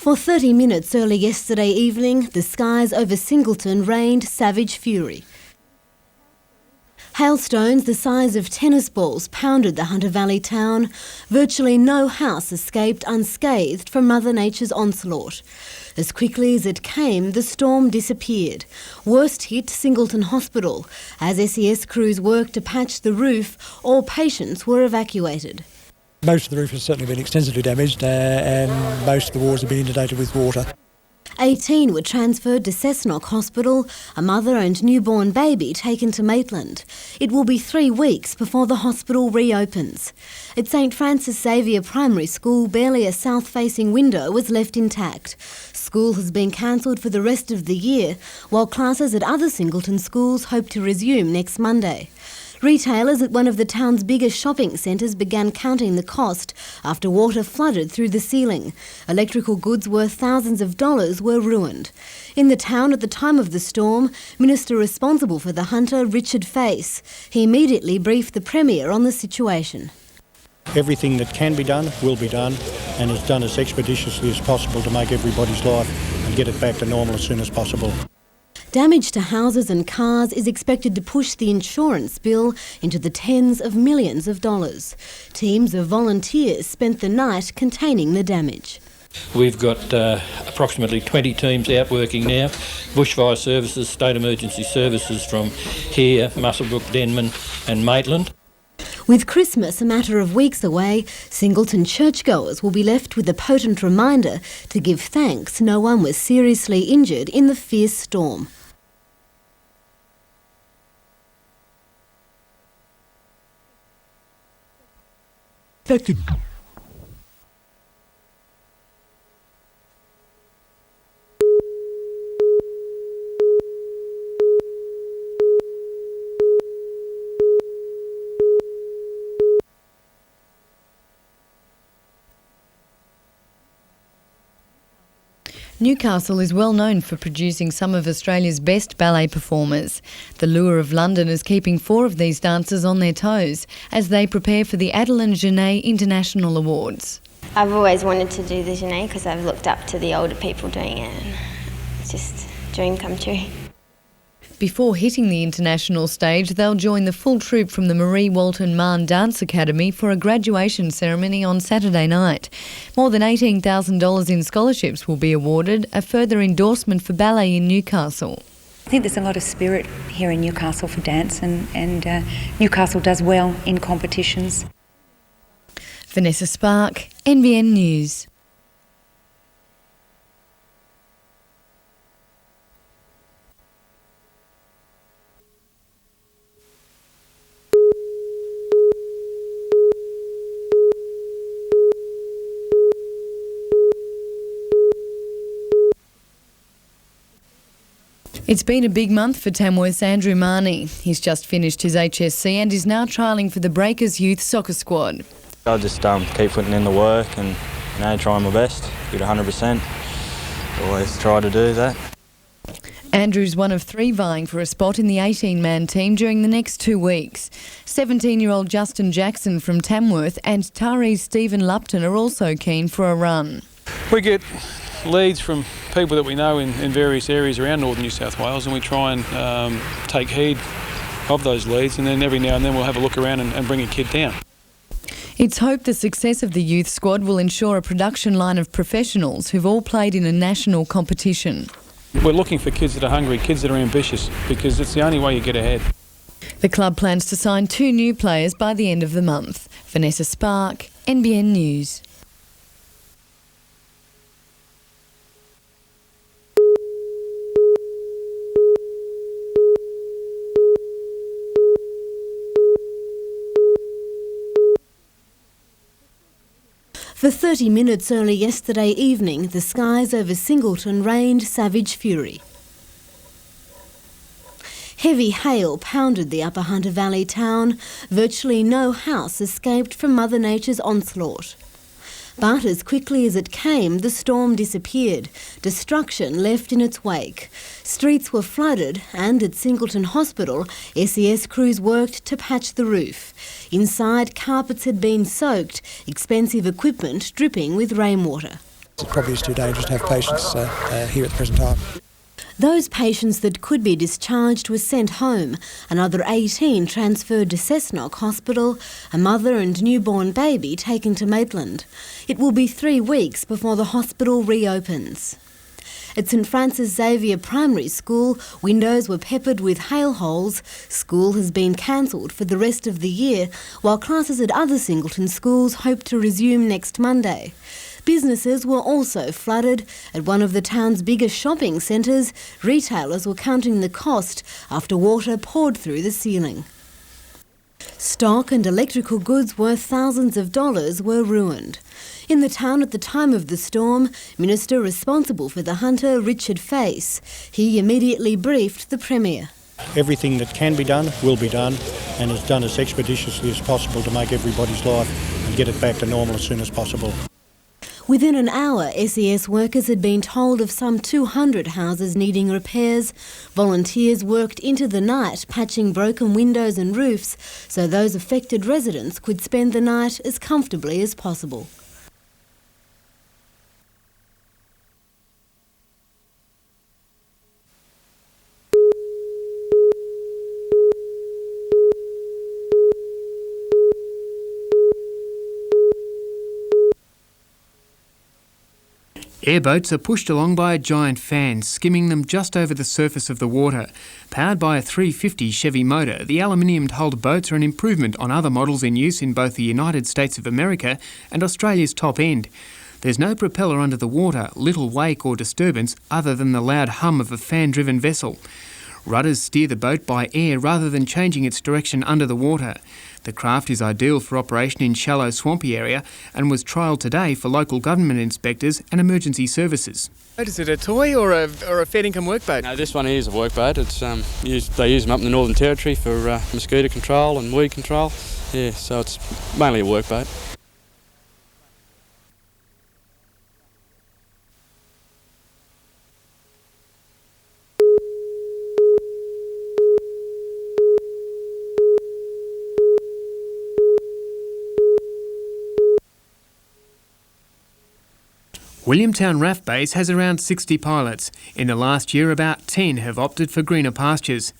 For 30 minutes early yesterday evening, the skies over Singleton rained savage fury. Hailstones the size of tennis balls pounded the Hunter Valley town. Virtually no house escaped unscathed from Mother Nature's onslaught. As quickly as it came, the storm disappeared. Worst hit Singleton Hospital. As SES crews worked to patch the roof, all patients were evacuated. Most of the roof has certainly been extensively damaged and most of the walls have been inundated with water. 18 were transferred to Cessnock Hospital, a mother and newborn baby taken to Maitland. It will be 3 weeks before the hospital reopens. At St Francis Xavier Primary School, barely a south-facing window was left intact. School has been cancelled for the rest of the year, while classes at other Singleton schools hope to resume next Monday. Retailers at one of the town's biggest shopping centres began counting the cost after water flooded through the ceiling. Electrical goods worth thousands of dollars were ruined. In the town at the time of the storm, Minister responsible for the Hunter, Richard Face. He immediately briefed the Premier on the situation. Everything that can be done will be done, and is done as expeditiously as possible to make everybody's life and get it back to normal as soon as possible. Damage to houses and cars is expected to push the insurance bill into the tens of millions of dollars. Teams of volunteers spent the night containing the damage. We've got approximately 20 teams out working now. Bushfire Services, State Emergency Services from here, Muswellbrook, Denman and Maitland. With Christmas a matter of weeks away, Singleton churchgoers will be left with a potent reminder to give thanks no one was seriously injured in the fierce storm. Newcastle is well known for producing some of Australia's best ballet performers. The lure of London is keeping 4 of these dancers on their toes as they prepare for the Adeline Genet International Awards. I've always wanted to do the Genet because I've looked up to the older people doing it, and it's just a dream come true. Before hitting the international stage, they'll join the full troupe from the Marie Walton Mahon Dance Academy for a graduation ceremony on Saturday night. More than $18,000 in scholarships will be awarded, a further endorsement for ballet in Newcastle. I think there's a lot of spirit here in Newcastle for dance, and Newcastle does well in competitions. Vanessa Spark, NBN News. It's been a big month for Tamworth's Andrew Marnie. He's just finished his HSC and is now trialling for the Breakers Youth Soccer Squad. I just keep putting in the work and trying my best, give it 100%. Always try to do that. Andrew's one of 3 vying for a spot in the 18-man team during the next 2 weeks. 17-year-old Justin Jackson from Tamworth and Tari's Stephen Lupton are also keen for a run. We get leads from people that we know in various areas around northern New South Wales, and we try and take heed of those leads, and then every now and then we'll have a look around and bring a kid down. It's hoped the success of the youth squad will ensure a production line of professionals who've all played in a national competition. We're looking for kids that are hungry, kids that are ambitious, because it's the only way you get ahead. The club plans to sign 2 new players by the end of the month. Vanessa Spark, NBN News. For 30 minutes early yesterday evening, the skies over Singleton rained savage fury. Heavy hail pounded the upper Hunter Valley town. Virtually no house escaped from Mother Nature's onslaught. But as quickly as it came, the storm disappeared, destruction left in its wake. Streets were flooded and at Singleton Hospital, SES crews worked to patch the roof. Inside, carpets had been soaked, expensive equipment dripping with rainwater. It probably is too dangerous to have patients here at the present time. Those patients that could be discharged were sent home. Another 18 transferred to Cessnock Hospital, a mother and newborn baby taken to Maitland. It will be 3 weeks before the hospital reopens. At St Francis Xavier Primary School, windows were peppered with hail holes. School has been cancelled for the rest of the year, while classes at other Singleton schools hope to resume next Monday. Businesses were also flooded. At one of the town's biggest shopping centres, retailers were counting the cost after water poured through the ceiling. Stock and electrical goods worth thousands of dollars were ruined. In the town at the time of the storm, Minister responsible for the Hunter, Richard Face, he immediately briefed the Premier. Everything that can be done will be done, and is done as expeditiously as possible to make everybody's life and get it back to normal as soon as possible. Within an hour, SES workers had been told of some 200 houses needing repairs. Volunteers worked into the night patching broken windows and roofs so those affected residents could spend the night as comfortably as possible. Airboats are pushed along by a giant fan, skimming them just over the surface of the water. Powered by a 350 Chevy motor, the aluminium-hulled boats are an improvement on other models in use in both the United States of America and Australia's top end. There's no propeller under the water, little wake or disturbance other than the loud hum of a fan-driven vessel. Rudders steer the boat by air rather than changing its direction under the water. The craft is ideal for operation in shallow, swampy area and was trialled today for local government inspectors and emergency services. Is it a toy or a fair income workboat? No, this one is a workboat. It's they use them up in the Northern Territory for mosquito control and weed control. Yeah, so it's mainly a workboat. Williamtown RAF Base has around 60 pilots. In the last year, about 10 have opted for greener pastures.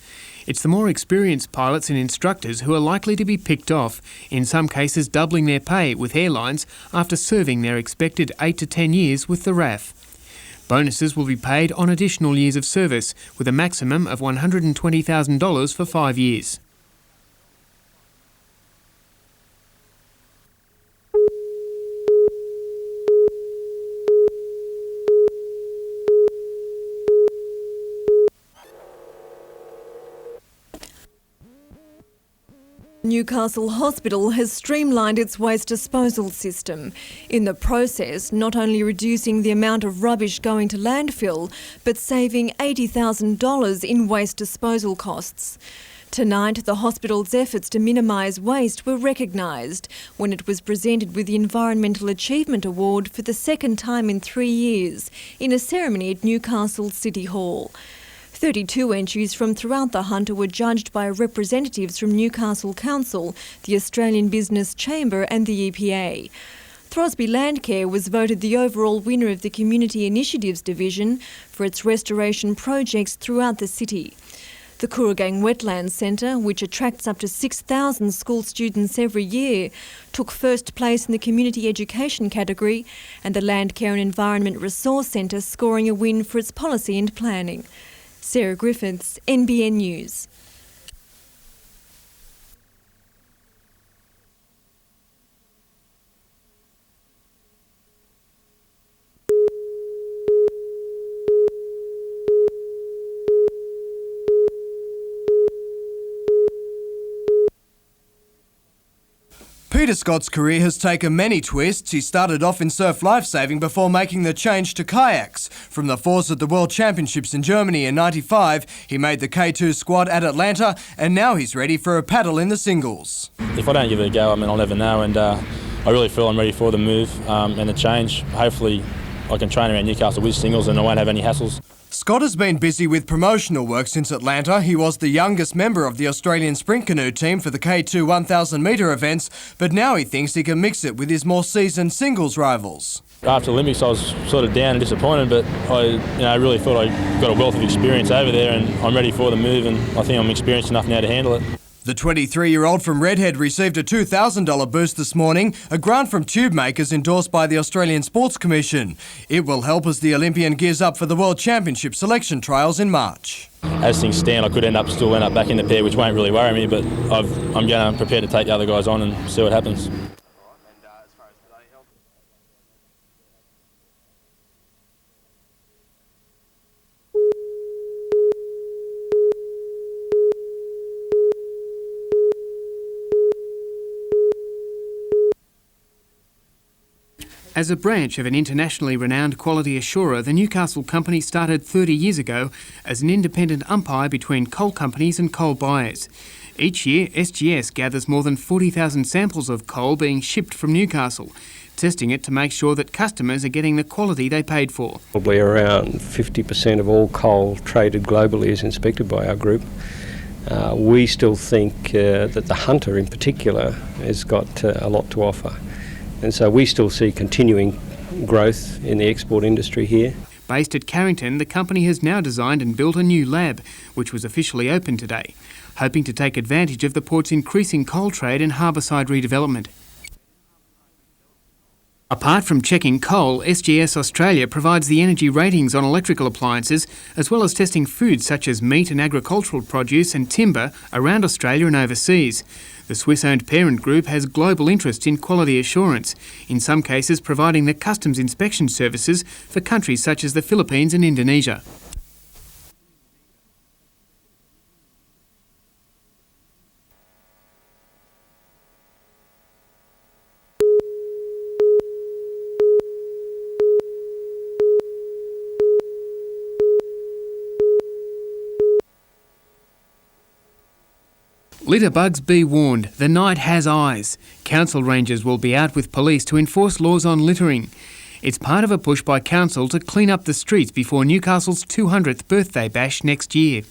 It's the more experienced pilots and instructors who are likely to be picked off, in some cases doubling their pay with airlines after serving their expected 8 to 10 years with the RAF. Bonuses will be paid on additional years of service, with a maximum of $120,000 for 5 years. Newcastle Hospital has streamlined its waste disposal system. In the process, not only reducing the amount of rubbish going to landfill, but saving $80,000 in waste disposal costs. Tonight, the hospital's efforts to minimise waste were recognised when it was presented with the Environmental Achievement Award for the second time in 3 years in a ceremony at Newcastle City Hall. 32 entries from throughout the Hunter were judged by representatives from Newcastle Council, the Australian Business Chamber and the EPA. Throsby Landcare was voted the overall winner of the Community Initiatives Division for its restoration projects throughout the city. The Kooragang Wetlands Centre, which attracts up to 6,000 school students every year, took first place in the Community Education category, and the Landcare and Environment Resource Centre scoring a win for its policy and planning. Sarah Griffiths, NBN News. Peter Scott's career has taken many twists. He started off in surf lifesaving before making the change to kayaks. From the fours at the World Championships in Germany in '95, he made the K2 squad at Atlanta, and now he's ready for a paddle in the singles. If I don't give it a go, I mean, I'll never know, and I really feel I'm ready for the move and the change. Hopefully I can train around Newcastle with singles and I won't have any hassles. Scott has been busy with promotional work since Atlanta. He was the youngest member of the Australian sprint canoe team for the K2 1,000 metre events, but now he thinks he can mix it with his more seasoned singles rivals. After the Olympics, I was sort of down and disappointed, but I really thought I got a wealth of experience over there, and I'm ready for the move, and I think I'm experienced enough now to handle it. The 23-year-old from Redhead received a $2,000 boost this morning, a grant from tube makers endorsed by the Australian Sports Commission. It will help as the Olympian gears up for the World Championship selection trials in March. As things stand, I could still end up back in the pair, which won't really worry me, but I'm going to prepare to take the other guys on and see what happens. As a branch of an internationally renowned quality assurer, the Newcastle company started 30 years ago as an independent umpire between coal companies and coal buyers. Each year, SGS gathers more than 40,000 samples of coal being shipped from Newcastle, testing it to make sure that customers are getting the quality they paid for. Probably around 50% of all coal traded globally is inspected by our group. We still think that the Hunter in particular has got a lot to offer. And so we still see continuing growth in the export industry here. Based at Carrington, the company has now designed and built a new lab, which was officially opened today, hoping to take advantage of the port's increasing coal trade and harbourside redevelopment. Apart from checking coal, SGS Australia provides the energy ratings on electrical appliances, as well as testing foods such as meat and agricultural produce and timber around Australia and overseas. The Swiss-owned parent group has global interest in quality assurance, in some cases providing the customs inspection services for countries such as the Philippines and Indonesia. Litterbugs, be warned, the night has eyes. Council rangers will be out with police to enforce laws on littering. It's part of a push by Council to clean up the streets before Newcastle's 200th birthday bash next year.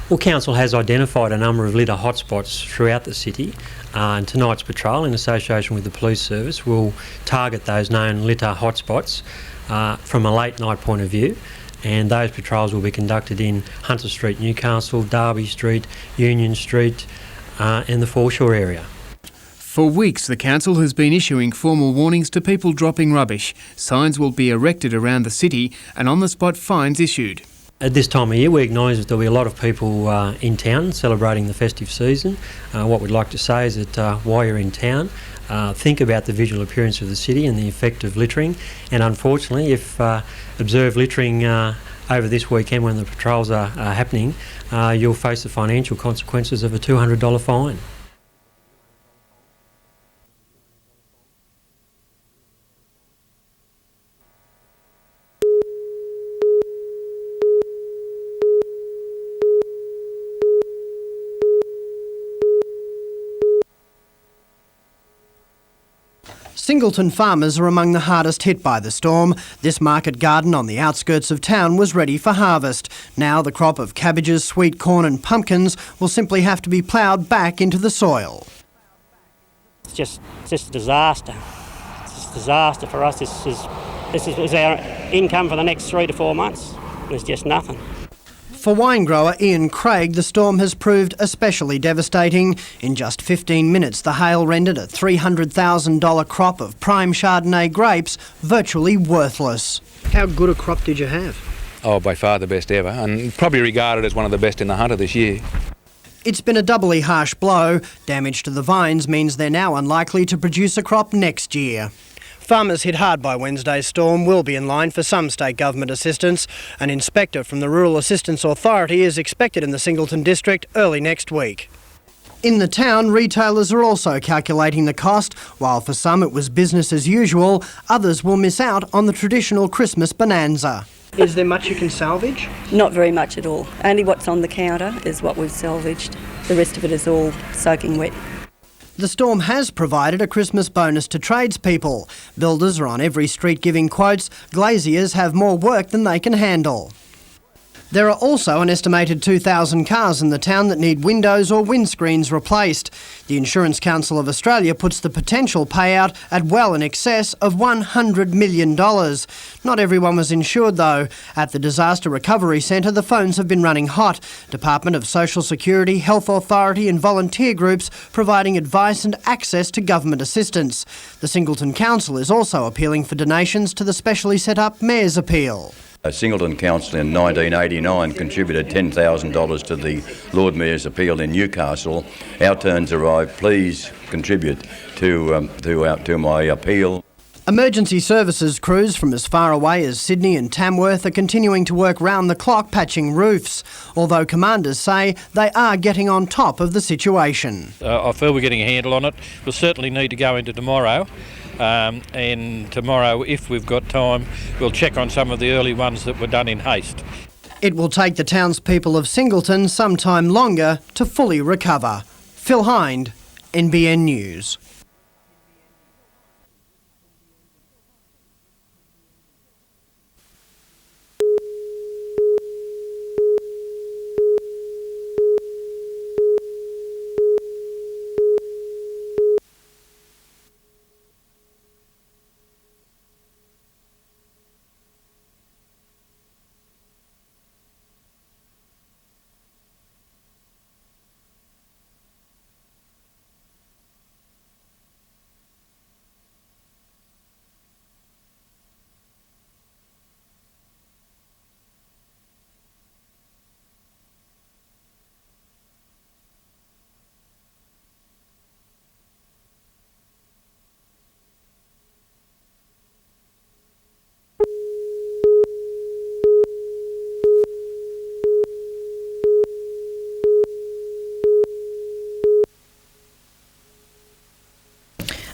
Well, Council has identified a number of litter hotspots throughout the city, and tonight's patrol, in association with the police service, will target those known litter hotspots from a late night point of view. And those patrols will be conducted in Hunter Street, Newcastle, Derby Street, Union Street and the foreshore area. For weeks, the council has been issuing formal warnings to people dropping rubbish. Signs will be erected around the city and on-the-spot fines issued. At this time of year, we acknowledge that there'll be a lot of people in town celebrating the festive season. What we'd like to say is that while you're in town, think about the visual appearance of the city and the effect of littering. And unfortunately, if observed littering over this weekend when the patrols are happening, you'll face the financial consequences of a $200 fine. Singleton farmers are among the hardest hit by the storm. This market garden on the outskirts of town was ready for harvest. Now the crop of cabbages, sweet corn and pumpkins will simply have to be ploughed back into the soil. It's just a disaster. It's a disaster for us. This is our income for the next 3 to 4 months. There's just nothing. For wine grower Ian Craig, the storm has proved especially devastating. In just 15 minutes, the hail rendered a $300,000 crop of prime Chardonnay grapes virtually worthless. How good a crop did you have? Oh, by far the best ever, and probably regarded as one of the best in the Hunter this year. It's been a doubly harsh blow. Damage to the vines means they're now unlikely to produce a crop next year. Farmers hit hard by Wednesday's storm will be in line for some state government assistance. An inspector from the Rural Assistance Authority is expected in the Singleton district early next week. In the town, retailers are also calculating the cost. While for some it was business as usual, others will miss out on the traditional Christmas bonanza. Is there much you can salvage? Not very much at all. Only what's on the counter is what we've salvaged. The rest of it is all soaking wet. The storm has provided a Christmas bonus to tradespeople. Builders are on every street giving quotes. Glaziers have more work than they can handle. There are also an estimated 2,000 cars in the town that need windows or windscreens replaced. The Insurance Council of Australia puts the potential payout at well in excess of $100 million. Not everyone was insured though. At the Disaster Recovery Centre, the phones have been running hot. Department of Social Security, Health Authority and volunteer groups providing advice and access to government assistance. The Singleton Council is also appealing for donations to the specially set up Mayor's Appeal. Singleton Council in 1989 contributed $10,000 to the Lord Mayor's Appeal in Newcastle. Our turn's arrived. Please contribute to my appeal. Emergency services crews from as far away as Sydney and Tamworth are continuing to work round the clock patching roofs, although commanders say they are getting on top of the situation. I feel we're getting a handle on it. We'll certainly need to go into tomorrow. And tomorrow, if we've got time, we'll check on some of the early ones that were done in haste. It will take the townspeople of Singleton some time longer to fully recover. Phil Hind, NBN News.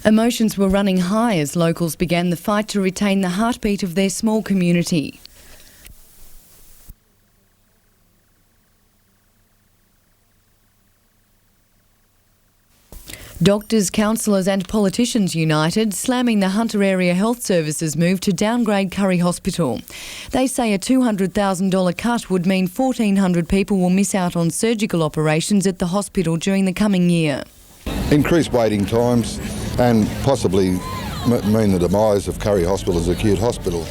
Emotions were running high as locals began the fight to retain the heartbeat of their small community. Doctors, councillors and politicians united, slamming the Hunter Area Health Services move to downgrade Curry Hospital. They say a $200,000 cut would mean 1,400 people will miss out on surgical operations at the hospital during the coming year. Increased waiting times and possibly mean the demise of Curry Hospital as an acute hospital.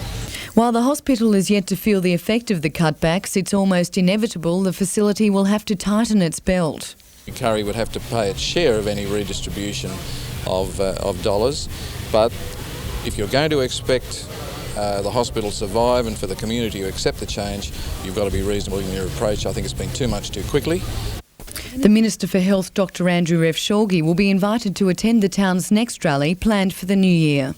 While the hospital is yet to feel the effect of the cutbacks, it's almost inevitable the facility will have to tighten its belt. Curry would have to pay its share of any redistribution of dollars, but if you're going to expect the hospital to survive and for the community to accept the change, you've got to be reasonable in your approach. I think it's been too much too quickly. The Minister for Health, Dr Andrew F. Shorgie, will be invited to attend the town's next rally planned for the new year.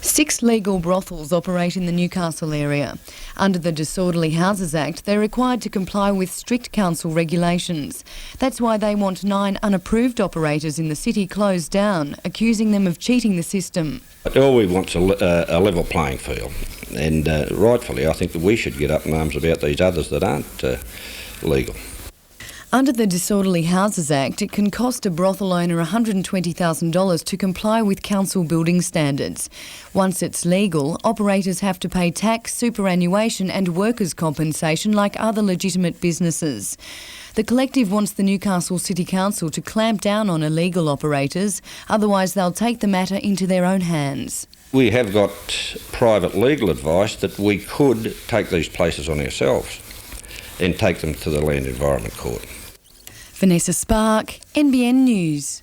Six legal brothels operate in the Newcastle area. Under the Disorderly Houses Act, they're required to comply with strict council regulations. That's why they want 9 unapproved operators in the city closed down, accusing them of cheating the system. All we want is a level playing field, and rightfully I think that we should get up in arms about these others that aren't legal. Under the Disorderly Houses Act, it can cost a brothel owner $120,000 to comply with council building standards. Once it's legal, operators have to pay tax, superannuation and workers' compensation like other legitimate businesses. The collective wants the Newcastle City Council to clamp down on illegal operators, otherwise they'll take the matter into their own hands. We have got private legal advice that we could take these places on ourselves and take them to the Land Environment Court. Vanessa Spark, NBN News.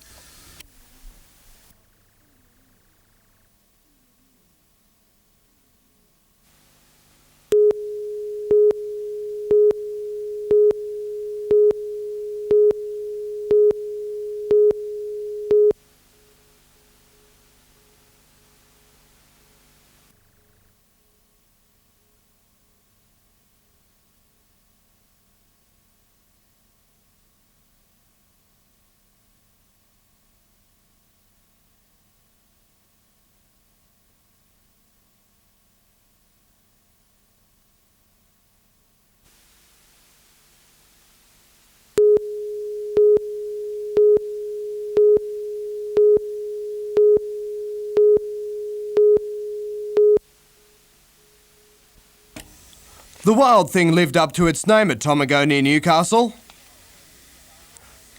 The wild thing lived up to its name at Tomago near Newcastle.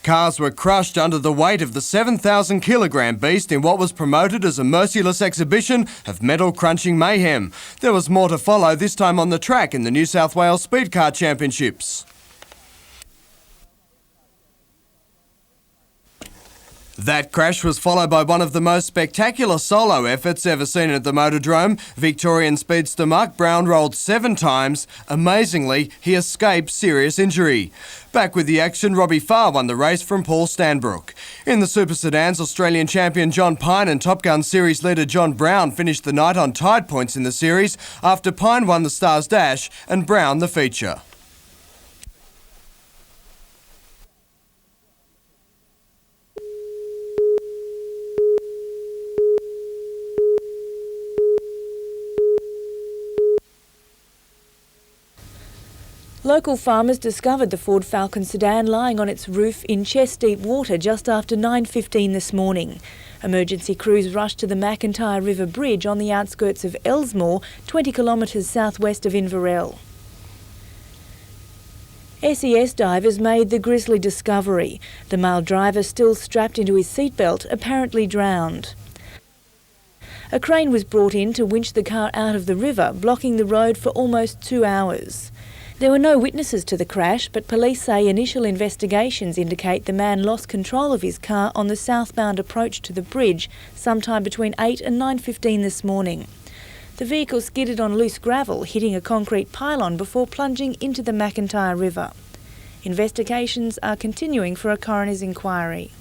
Cars were crushed under the weight of the 7,000 kilogram beast in what was promoted as a merciless exhibition of metal-crunching mayhem. There was more to follow, this time on the track in the New South Wales Speed Car Championships. That crash was followed by one of the most spectacular solo efforts ever seen at the Motordrome. Victorian speedster Mark Brown rolled 7 times. Amazingly, he escaped serious injury. Back with the action, Robbie Farr won the race from Paul Stanbrook. In the Super Sedans, Australian champion John Pine and Top Gun series leader John Brown finished the night on tied points in the series after Pine won the Stars Dash and Brown the feature. Local farmers discovered the Ford Falcon sedan lying on its roof in chest-deep water just after 9:15 this morning. Emergency crews rushed to the McIntyre River Bridge on the outskirts of Elsmore, 20 kilometres southwest of Inverell. SES divers made the grisly discovery. The male driver, still strapped into his seatbelt, apparently drowned. A crane was brought in to winch the car out of the river, blocking the road for almost 2 hours. There were no witnesses to the crash, but police say initial investigations indicate the man lost control of his car on the southbound approach to the bridge sometime between 8 and 9:15 this morning. The vehicle skidded on loose gravel, hitting a concrete pylon before plunging into the McIntyre River. Investigations are continuing for a coroner's inquiry.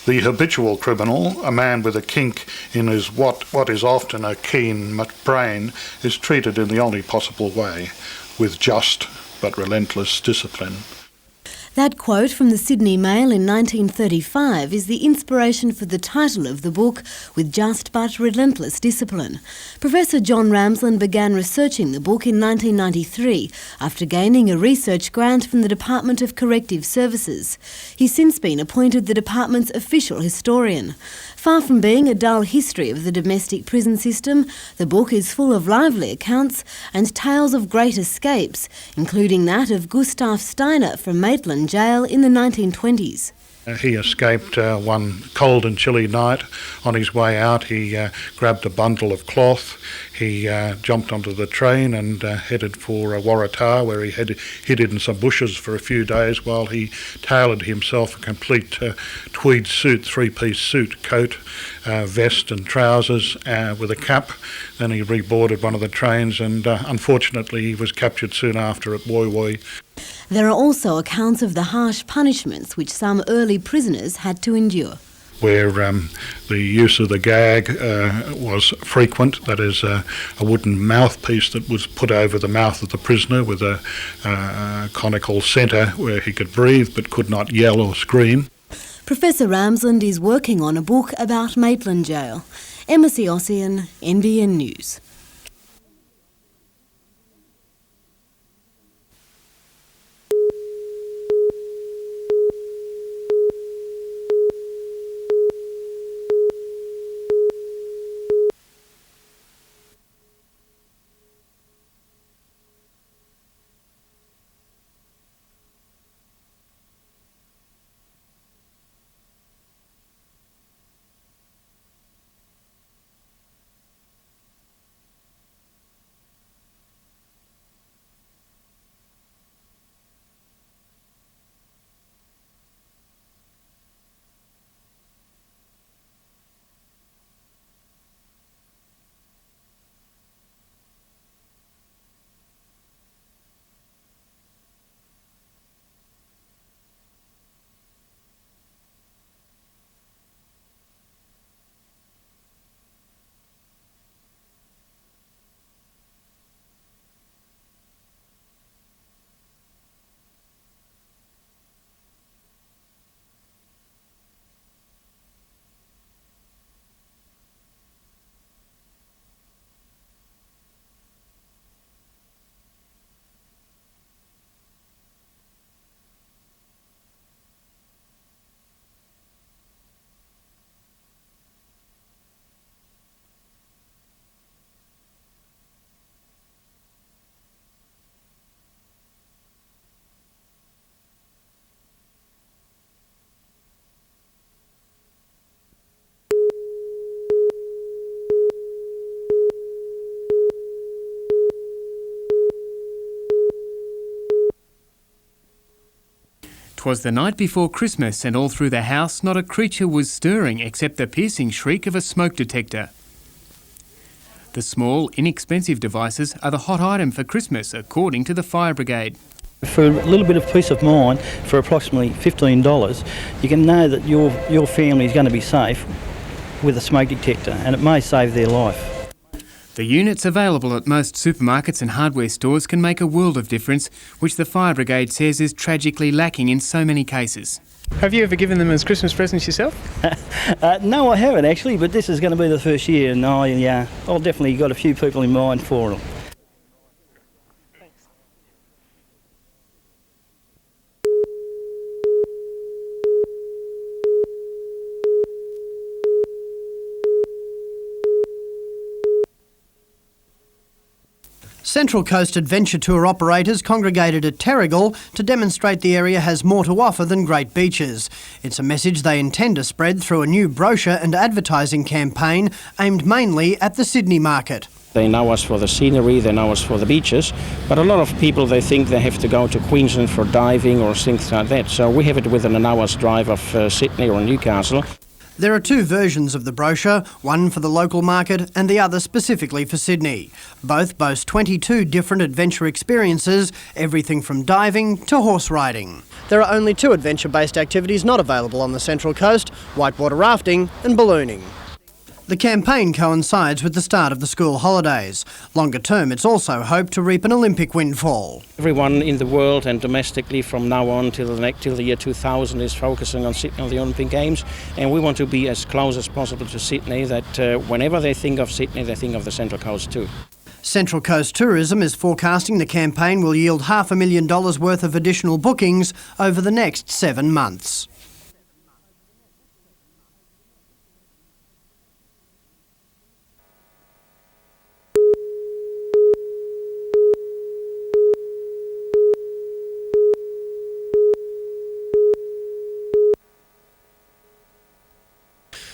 The habitual criminal, a man with a kink in his what is often a keen brain, is treated in the only possible way, with just but relentless discipline. That quote from the Sydney Mail in 1935 is the inspiration for the title of the book, With Just But Relentless Discipline. Professor John Ramsland began researching the book in 1993 after gaining a research grant from the Department of Corrective Services. He's since been appointed the department's official historian. Far from being a dull history of the domestic prison system, the book is full of lively accounts and tales of great escapes, including that of Gustav Steiner from Maitland Jail in the 1920s. He escaped one cold and chilly night. On his way out, he grabbed a bundle of cloth. He jumped onto the train and headed for Waratah, where he had hid in some bushes for a few days while he tailored himself a complete tweed suit, 3-piece suit, coat, vest and trousers with a cap. Then he reboarded one of the trains and unfortunately he was captured soon after at Woy Woy. There are also accounts of the harsh punishments which some early prisoners had to endure. Where the use of the gag was frequent, that is a wooden mouthpiece that was put over the mouth of the prisoner with a conical centre where he could breathe but could not yell or scream. Professor Ramsland is working on a book about Maitland Jail. Emma Ossian, NBN News. 'Twas the night before Christmas, and all through the house not a creature was stirring except the piercing shriek of a smoke detector. The small, inexpensive devices are the hot item for Christmas, according to the fire brigade. For a little bit of peace of mind, for approximately $15, you can know that your family is going to be safe with a smoke detector, and it may save their life. The units available at most supermarkets and hardware stores can make a world of difference, which the fire brigade says is tragically lacking in so many cases. Have you ever given them as Christmas presents yourself? No, I haven't actually, but this is going to be the first year, and I've definitely got a few people in mind for them. Central Coast Adventure Tour operators congregated at Terrigal to demonstrate the area has more to offer than great beaches. It's a message they intend to spread through a new brochure and advertising campaign aimed mainly at the Sydney market. They know us for the scenery, they know us for the beaches, but a lot of people, they think they have to go to Queensland for diving or things like that. So we have it within an hour's drive of Sydney or Newcastle. There are two versions of the brochure, one for the local market and the other specifically for Sydney. Both boast 22 different adventure experiences, everything from diving to horse riding. There are only two adventure-based activities not available on the Central Coast: whitewater rafting and ballooning. The campaign coincides with the start of the school holidays. Longer term, it's also hoped to reap an Olympic windfall. Everyone in the world and domestically from now on till the year 2000 is focusing on Sydney on the Olympic Games, and we want to be as close as possible to Sydney, that whenever they think of Sydney, they think of the Central Coast too. Central Coast Tourism is forecasting the campaign will yield $500,000 worth of additional bookings over the next 7 months.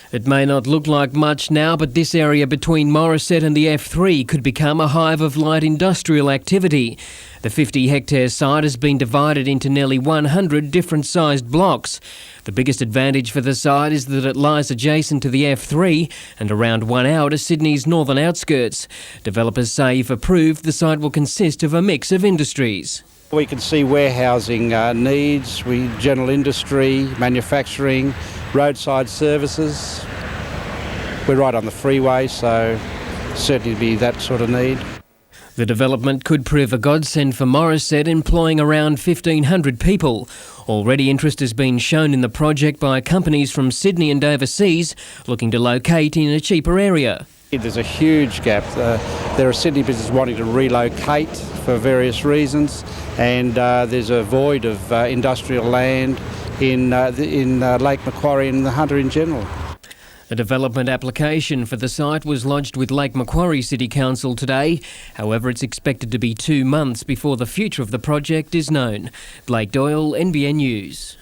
It may not look like much now, but this area between Morisset and the F3 could become a hive of light industrial activity. The 50-hectare site has been divided into nearly 100 different-sized blocks. The biggest advantage for the site is that it lies adjacent to the F3 and around 1 hour to Sydney's northern outskirts. Developers say, if approved, the site will consist of a mix of industries. We can see warehousing needs, general industry, manufacturing, roadside services. We're right on the freeway, so certainly be that sort of need. The development could prove a godsend for Morisset, employing around 1,500 people. Already interest has been shown in the project by companies from Sydney and overseas looking to locate in a cheaper area. There's a huge gap. There are Sydney businesses wanting to relocate for various reasons, and there's a void of industrial land in Lake Macquarie and the Hunter in general. A development application for the site was lodged with Lake Macquarie City Council today. However, it's expected to be 2 months before the future of the project is known. Blake Doyle, NBN News.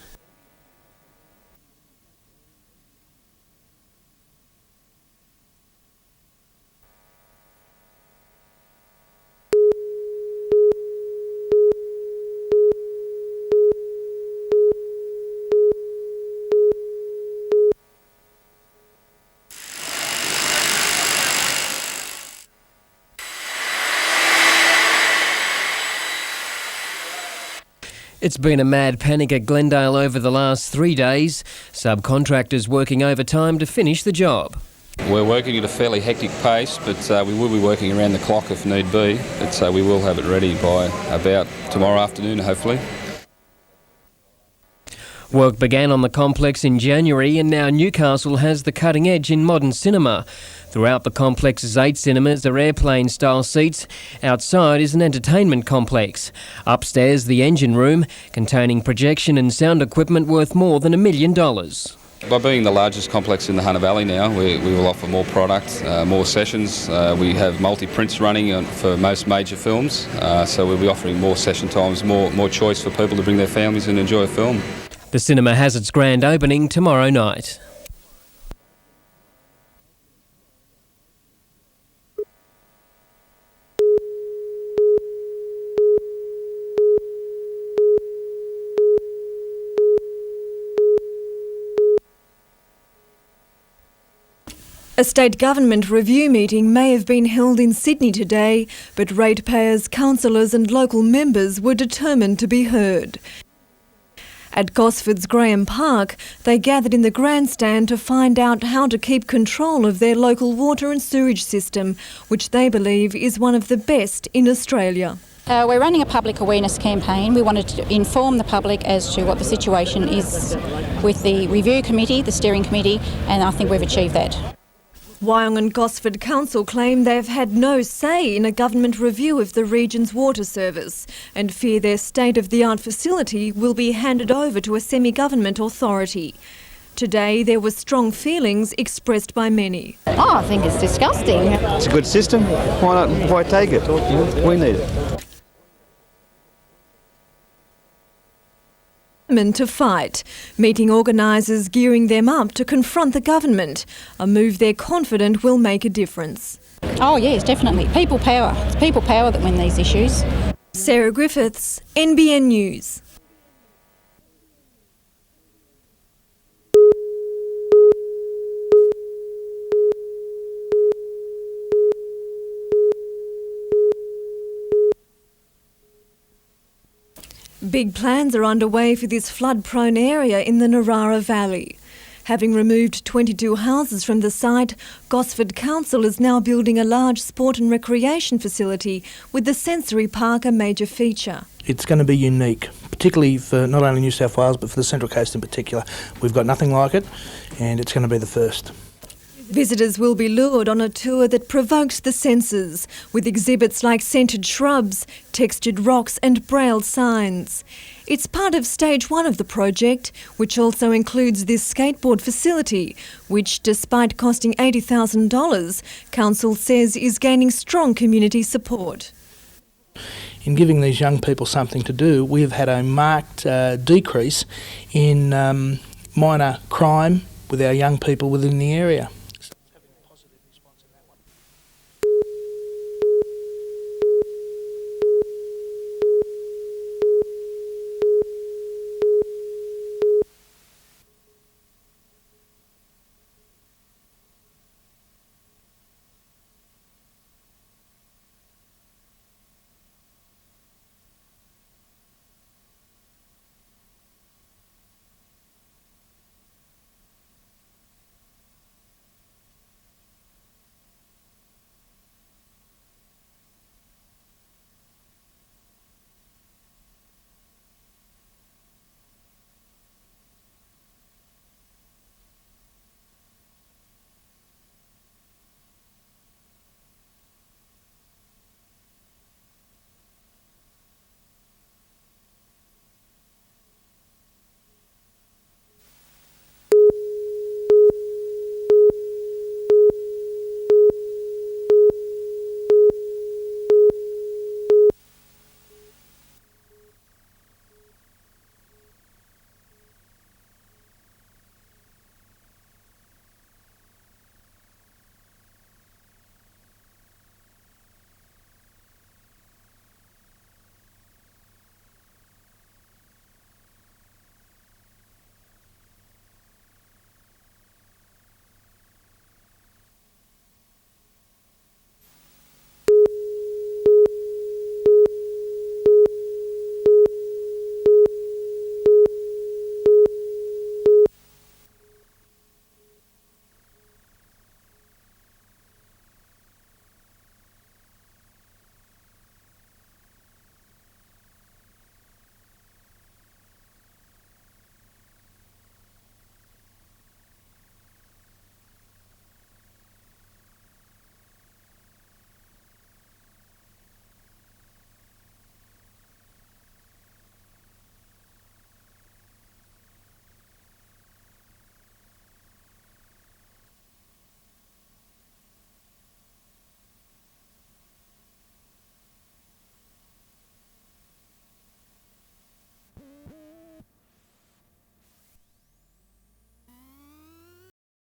It's been a mad panic at Glendale over the last 3 days. Subcontractors working overtime to finish the job. We're working at a fairly hectic pace, but we will be working around the clock if need be. But we will have it ready by about tomorrow afternoon, hopefully. Work began on the complex in January, and now Newcastle has the cutting edge in modern cinema. Throughout the complex's 8 cinemas are airplane-style seats. Outside is an entertainment complex. Upstairs, the engine room, containing projection and sound equipment worth more than $1 million. By being the largest complex in the Hunter Valley now, we will offer more product, more sessions. We have multi-prints running for most major films, so we'll be offering more session times, more choice for people to bring their families and enjoy a film. The cinema has its grand opening tomorrow night. A state government review meeting may have been held in Sydney today, but ratepayers, councillors and local members were determined to be heard. At Gosford's Graham Park, they gathered in the grandstand to find out how to keep control of their local water and sewage system, which they believe is one of the best in Australia. We're running a public awareness campaign. We wanted to inform the public as to what the situation is with the review committee, the steering committee, and I think we've achieved that. Wyong and Gosford Council claim they've had no say in a government review of the region's water service and fear their state-of-the-art facility will be handed over to a semi-government authority. Today there were strong feelings expressed by many. Oh, I think it's disgusting. It's a good system. Why not? Why take it? We need it. To fight, meeting organisers gearing them up to confront the government, a move they're confident will make a difference. Oh yes, definitely. People power. It's people power that win these issues. Sarah Griffiths, NBN News. Big plans are underway for this flood-prone area in the Narara Valley. Having removed 22 houses from the site, Gosford Council is now building a large sport and recreation facility with the sensory park a major feature. It's going to be unique, particularly for not only New South Wales but for the Central Coast in particular. We've got nothing like it and it's going to be the first. Visitors will be lured on a tour that provokes the senses, with exhibits like scented shrubs, textured rocks and braille signs. It's part of stage 1 of the project, which also includes this skateboard facility, which, despite costing $80,000, Council says is gaining strong community support. In giving these young people something to do, we've had a marked decrease in minor crime with our young people within the area.